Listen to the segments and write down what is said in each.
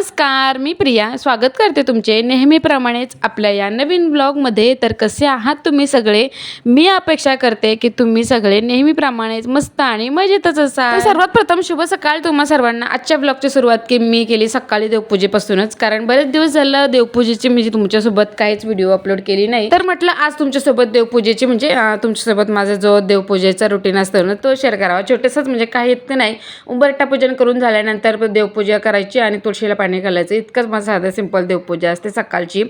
नमस्कार, मी प्रिया स्वागत करते तुमचे नेहमीप्रमाणेच आपल्या या नवीन ब्लॉगमध्ये. तर कसे आहात तुम्ही सगळे? मी अपेक्षा करते की तुम्ही सगळे नेहमीप्रमाणेच मस्त आणि मजेतच असाल. तर सर्वात प्रथम शुभ सकाळ तुम्हा सर्वांना. आजच्या ब्लॉगची सुरुवात मी केली सकाळी देवपूजेपासूनच, कारण बरेच दिवस झालं देवपूजेची म्हणजे तुमच्यासोबत काहीच व्हिडिओ अपलोड केली नाही. तर म्हटलं आज तुमच्यासोबत देवपूजेची म्हणजे तुमच्यासोबत माझा जो देवपूजेचा रुटीन असतो ना तो शेअर करावा. छोटंसंच म्हणजे काही इतकं नाही. उंबरठा पूजन करून झाल्यानंतर देवपूजा करायची आणि तुळशीला पाणी घालायचं, इतकंच माझं साधं सिंपल देवपूजा असते सकाळची.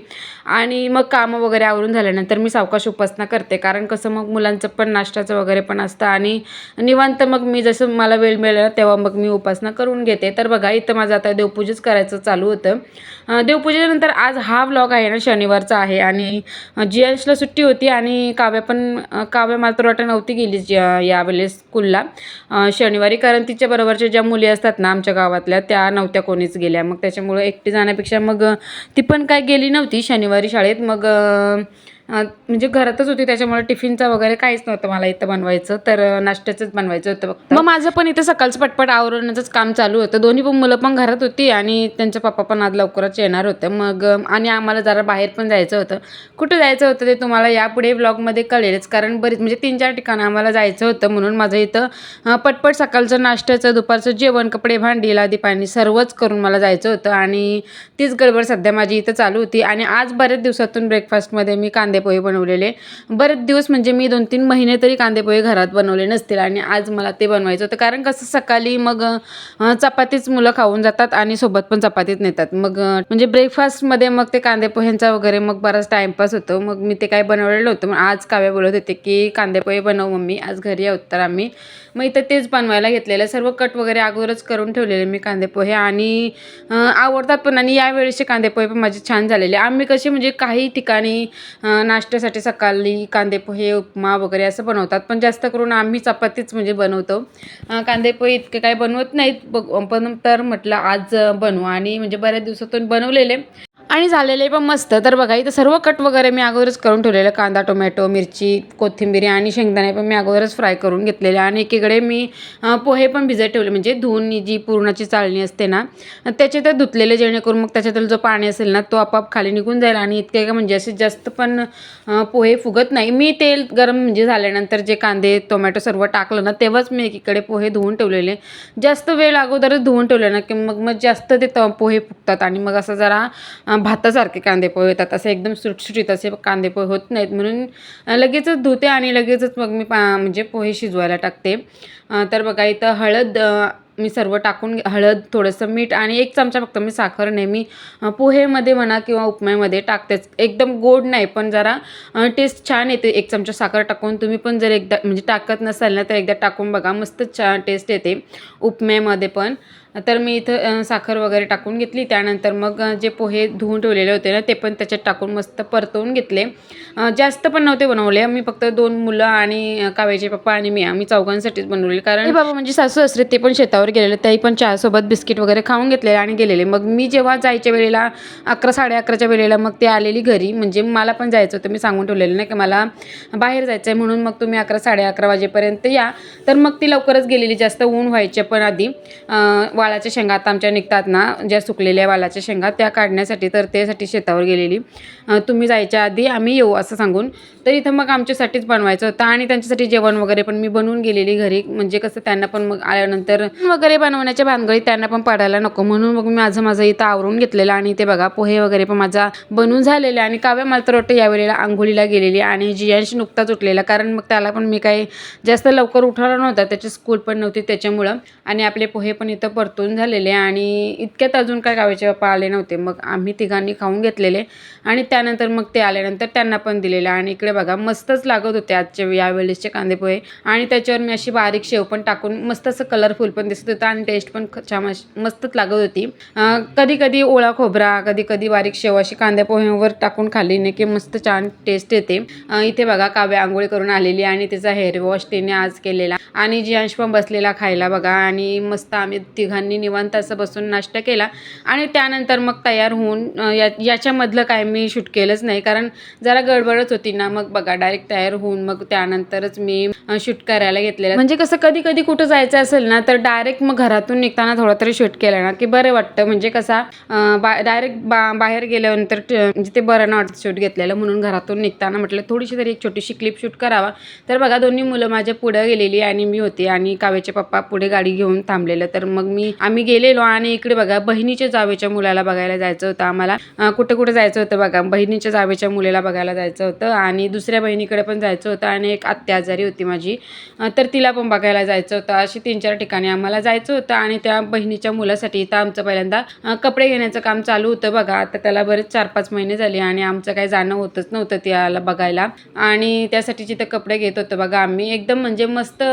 आणि मग कामं वगैरे आवरून झाल्यानंतर मी सावकाश उपासना करते, कारण कसं मग मुलांचं पण नाश्त्याचं वगैरे पण असतं आणि निवांत मग मी जसं मला वेळ मिळाला तेव्हा मग मी उपासना करून घेते. तर बघा इथं माझं आता देवपूजाच करायचं चालू होतं. देवपूजेनंतर आज हा व्लॉग आहे ना शनिवारचा आहे आणि जियांशला सुट्टी होती आणि काव्य मात्र वाटतं नव्हती गेली यावेळेस स्कूलला शनिवारी, कारण तिच्या बरोबरच्या ज्या मुली असतात ना आमच्या गावातल्या त्या नव्हत्या कोणीच गेल्या. मग त्याच्यामुळे एकटी जाण्यापेक्षा मग ती पण काय गेली नव्हती शनिवारी शाळेत. मग म्हणजे घरातच होती, त्याच्यामुळे टिफिनचा वगैरे काहीच नव्हतं मला इथं बनवायचं, तर नाश्त्याचंच बनवायचं होतं फक्त. मग माझं पण इथं सकाळचं पटपट आवरण्याचंच काम चालू होतं. दोन्ही पण मुलं पण घरात होती आणि त्यांचे पप्पा पण आज लवकरच येणार होतं. मग आणि आम्हाला जरा बाहेर पण जायचं होतं. कुठं जायचं होतं ते तुम्हाला यापुढे व्लॉगमध्ये कळेलच, कारण बरीच म्हणजे 3-4 ठिकाणं आम्हाला जायचं होतं. म्हणून माझं इथं पटपट सकाळचं नाश्त्याचं, दुपारचं जेवण, कपडे, भांडी, लादी पाणी सर्वच करून मला जायचं होतं आणि तीच गडबड सध्या माझी इथं चालू होती. आणि आज बरेच दिवसातून ब्रेकफास्टमध्ये मी कांदे पोहे बनवलेले. बरेच दिवस म्हणजे मी 2-3 महिने तरी कांदे पोहे घरात बनवले नसतील आणि आज मला ते बनवायचं होतं, कारण कसं सकाळी मग चपातीच मुलं खाऊन जातात आणि सोबत पण चपातीच नेतात. मग म्हणजे ब्रेकफास्टमध्ये मग ते कांदे पोह्यांचा वगैरे मग बराच टाईमपास होतो. मग मी ते काय बनवलेलं होतं. मग आज काव्या बोलत होते की कांदे पोहे बनव मम्मी, आज घरी आहोत तर आम्ही. मग इथं तेच बनवायला घेतलेलं. सर्व कट वगैरे अगोदरच करून ठेवलेले मी कांदे पोहे आणि आवडतात पण. आणि यावेळेसचे कांदे पोहे पण माझे छान झालेले. आम्ही कसे म्हणजे काही ठिकाणी नाश्त्यासाठी सकाळी कांदे पोहे, उपमा वगैरे असं बनवतात, पण जास्त करून आम्ही चपातीच म्हणजे बनवतो. कांदे पोहे इतके काही बनवत नाहीत पण तर म्हटलं आज बनवू आणि म्हणजे बऱ्याच दिवसातून बनवलेले आणि झालेले पण मस्त. तर बघा इथं सर्व कट वगैरे मी अगोदरच करून ठेवलेलं. कांदा, टोमॅटो, मिरची, कोथिंबीर आणि शेंगदाणे पण मी अगोदरच फ्राय करून घेतलेले. आणि एकीकडे मी पोहे पण भिजत ठेवले, म्हणजे धुवून जी पुरणाची चाळणी असते ना त्याचे तर धुतलेले, जेणेकरून मग त्याच्यातील जो पाणी असेल ना तो आपाप खाली निघून जाईल आणि इतके का म्हणजे असे जास्त पण पोहे फुगत नाही. मी तेल गरम म्हणजे झाल्यानंतर जे कांदे, टोमॅटो सर्व टाकलं ना तेव्हाच मी एकीकडे पोहे धुवून ठेवलेले. जास्त वेळ अगोदरच धुवून ठेवले ना की मग जास्त ते पोहे फुगतात आणि मग असं जरा भातासारखे कांदे पोहे येतात. असे एकदम सुटसुटीत असे कांदे पोहे होत नाहीत. म्हणून लगेचच धुते आणि लगेचच मग मी म्हणजे पोहे शिजवायला टाकते. तर बघा इथं हळद मी सर्व टाकून, हळद, थोडंसं मीठ आणि 1 चमचा फक्त मी साखर नेहमी पोहेमध्ये म्हणा किंवा उपम्यामध्ये टाकतेच. एकदम गोड नाही पण जरा टेस्ट छान येते 1 चमचा साखर टाकून. तुम्ही पण जर एकदा म्हणजे टाकत नसाल ना तर एकदा टाकून बघा, मस्त छान टेस्ट येते उपम्यामध्ये पण. तर मी इथं साखर वगैरे टाकून घेतली. त्यानंतर मग जे पोहे धुवून ठेवलेले होते ना ते पण त्याच्यात टाकून मस्त परतवून घेतले. जास्त पण नव्हते बनवले, मी फक्त 2 मुलं आणि काव्याचे पप्पा आणि मी, आम्ही चौघांसाठीच बनवले. कारण बाबा म्हणजे सासू सासरे ते पण शेतावर गेलेले, त्याही पण चहासोबत बिस्किट वगैरे खाऊन घेतलेले आणि गेलेले. मग मी जेव्हा जायच्या वेळेला 11-11:30च्या वेळेला मग ते आलेली घरी. म्हणजे मला पण जायचं होतं, मी सांगून ठेवलेलं नाही की मला बाहेर जायचं आहे म्हणून, मग तुम्ही 11-11:30 वाजेपर्यंत या. तर मग ती लवकरच गेलेली, जास्त ऊन व्हायचे पण आधी. वालाच्या शेंगा आता आमच्या निघतात ना, ज्या सुकलेल्या वालाच्या शेंगा त्या काढण्यासाठी, तर त्यासाठी शेतावर गेलेली. तुम्ही जायच्या आधी आम्ही येऊ असं सांगून. तर इथं मग आमच्यासाठीच बनवायचं होतं आणि त्यांच्यासाठी जेवण वगैरे पण मी बनवून गेलेली घरी. म्हणजे कसं त्यांना पण मग आल्यानंतर वगैरे बनवण्याच्या भानगडीत त्यांना पण पडायला नको, म्हणून मग मी माझं इथं आवरून घेतलेलं. आणि ते बघा पोहे वगैरे पण माझा बनवून झालेले. आणि काव्या मात्र वाटतं यावेळेला अंघोळीला गेलेली आणि जियांश नुकताच उठलेला, कारण मग त्याला पण मी काही जास्त लवकर उठवलं नव्हतं, त्याची स्कूल पण नव्हती त्याच्यामुळं. आणि आपले पोहे पण इथं परतून झालेले आणि इतक्यात अजून काय काव्याचे पप्पा आले नव्हते. मग आम्ही तिघांनी खाऊन घेतलेले आणि त्यानंतर मग ते आल्यानंतर त्यांना पण दिलेलं. आणि इकडे बघा मस्तच लागत होते आजचे यावेळेसचे कांदे पोहे. आणि त्याच्यावर मी अशी बारीक शेव पण टाकून मस्त असं कलरफुल पण दिसत होतं आणि टेस्ट पण छान मस्तच लागत होती. कधी कधी ओळा खोबरा, कधी कधी बारीक शेव अशी कांदे पोह्यावर टाकून खाल्ली नाही की मस्त छान टेस्ट येते. इथे बघा काव्या आंघोळी करून आलेली आणि तिचा हेअर वॉश तिने आज केलेला आणि जियांश पण बसलेला खायला बघा. आणि मस्त आम्ही तिघांनी दोघांनी निवांत असं बसून नाश्ता केला आणि त्यानंतर मग तयार होऊन याच्यामधलं काय मी शूट केलंच नाही, कारण जरा गडबडच होती ना. मग बघा डायरेक्ट तयार होऊन मग त्यानंतरच मी शूट करायला घेतलेलं. म्हणजे कसं कधी कधी कुठं जायचं असेल ना तर डायरेक्ट मग घरातून निघताना थोडा तरी शूट केला ना की बरं वाटतं. म्हणजे कसा डायरेक्ट बाहेर गेल्यानंतर म्हणजे ते बरं नाही वाटतं शूट घेतलेलं, म्हणून घरातून निघताना म्हटलं थोडीशी तरी एक छोटीशी क्लिप शूट करावा. तर बघा दोन्ही मुलं माझ्या पुढे गेलेली आणि मी होती आणि काव्याचे पप्पा पुढे गाडी घेऊन थांबलेलं. तर मग आम्ही गेलेलो आणि इकडे बघा बहिणीच्या जावेच्या मुलाला बघायला जायचं होतं आम्हाला. कुठे जायचं होतं बघा, बहिणीच्या जावेच्या मुलीला बघायला जायचं होतं आणि दुसऱ्या बहिणीकडे पण जायचं होतं आणि एक आत्या आजारी होती माझी, तर तिला पण बघायला जायचं होतं. अशी 3-4 ठिकाणी आम्हाला जायचं होतं आणि त्या बहिणीच्या मुलासाठी इथं आमचं पहिल्यांदा कपडे घेण्याचं काम चालू होतं बघा. आता त्याला बरेच 4-5 महिने झाले आणि आमचं काही जाणं होतच नव्हतं त्याला बघायला आणि त्यासाठी जिथं कपडे घेत होतं बघा आम्ही. एकदम म्हणजे मस्त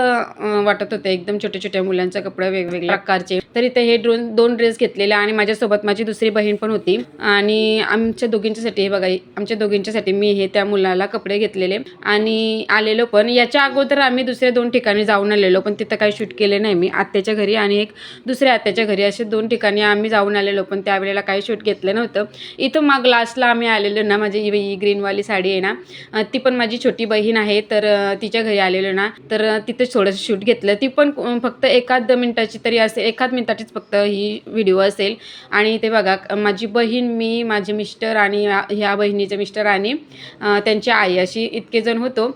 वाटत होते, एकदम छोट्या मुलांचे कपडे वेगवेगळ्या प्रकारचे. तर इथे हे 2 ड्रेस घेतलेले आणि माझ्यासोबत माझी दुसरी बहीण पण होती आणि आमच्या दोघींच्यासाठी बघा, आमच्या दोघींच्यासाठी मी हे त्या मुलाला कपडे घेतलेले आणि आलेलो. पण याच्या अगोदर आम्ही दुसऱ्या 2 ठिकाणी जाऊन आलेलो, पण तिथं काही शूट केले नाही मी. आत्याच्या घरी आणि एक दुसऱ्या आत्याच्या घरी, असे 2 ठिकाणी आम्ही जाऊन आलेलो, पण त्यावेळेला काही शूट घेतलं नव्हतं. इथं मग लास्टला आम्ही आलेलो ना, माझी ही ग्रीनवाली साडी आहे ना, ती पण माझी छोटी बहीण आहे, तर तिच्या घरी आलेलो ना, तर तिथं थोडंसं शूट घेतलं. ती पण फक्त 1 मिनिटाची तरी असेल, 1 मिनिटाचीच फक्त ही व्हिडिओ असेल. आणि ते बघा माझी बहीण, मी, माझे मिस्टर आणि ह्या बहिणीचे मिस्टर आणि त्यांची आई, अशी इतके जण होतो.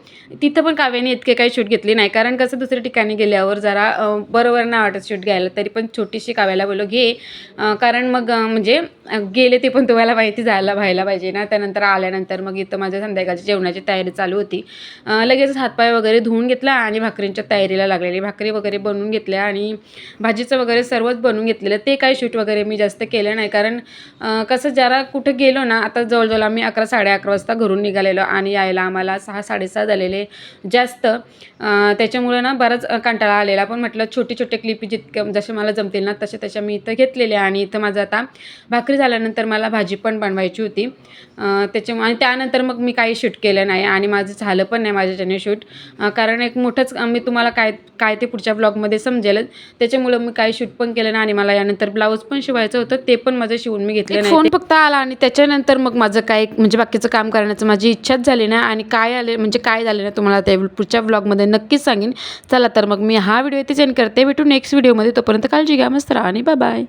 तिथं पण काव्याने इतके काही शूट घेतली नाही, कारण कसं दुसऱ्या ठिकाणी गेल्यावर जरा बरोबर नाही वाटत शूट घ्यायला. तरी पण छोटीशी काव्याला बोललो घे, कारण मग म्हणजे गेले ते पण तुम्हाला माहिती व्हायला पाहिजे ना. त्यानंतर आल्यानंतर मग इथं माझ्या संध्याकाळची जेवणाची तयारी चालू होती. लगेच हातपाय वगैरे धुवून घेतला आणि भाकरींच्या तयारीला लागलेली. भाकरी वगैरे बनवून घेतल्या आणि भाजीचं वगैरे सर्वच बनवून घेतलेलं. ते काही शूट वगैरे मी जास्त केलं नाही, कारण कसं जरा कुठं गेलो ना, आता जवळजवळ आम्ही 11-11:30 वाजता घरून निघालेलो आणि यायला आम्हाला 6-6:30 झालेले जास्त. त्याच्यामुळे ना बराच कंटाळा आलेला. पण म्हटलं छोटे क्लिप जितकं जसे मला जमतील ना तशा मी इथं घेतलेल्या. आणि इथं माझं आता भाकरी झाल्यानंतर मला भाजी पण बनवायची होती, त्याच्यामुळे आणि त्यानंतर मग मी काही शूट केलं नाही आणि माझं झालं पण नाही माझ्याच्याने शूट, कारण एक मोठंच मी तुम्हाला काय ते पुढच्या ब्लॉगमध्ये समजेलच. त्याच्यामुळं मी काही शूट पण केलं नाही आणि मला यानंतर ब्लाऊज पण शिवायचं होतं, ते पण माझं शिवून मी घेतलं नाही. फोन फक्त आला आणि त्याच्यानंतर मग माझं काय म्हणजे बाकीचं काम करण्याचं माझी इच्छाच झाली ना. आणि काय झालं ना तुम्हाला ते पुढच्या ब्लॉगमध्ये नक्कीच सांगेन. चला तर मग मी हा व्हिडिओ इथे सेंड करते. भेटू नेक्स्ट व्हिडिओमध्ये. तोपर्यंत काळजी घ्या, मस्त राहा आणि बाय बाय.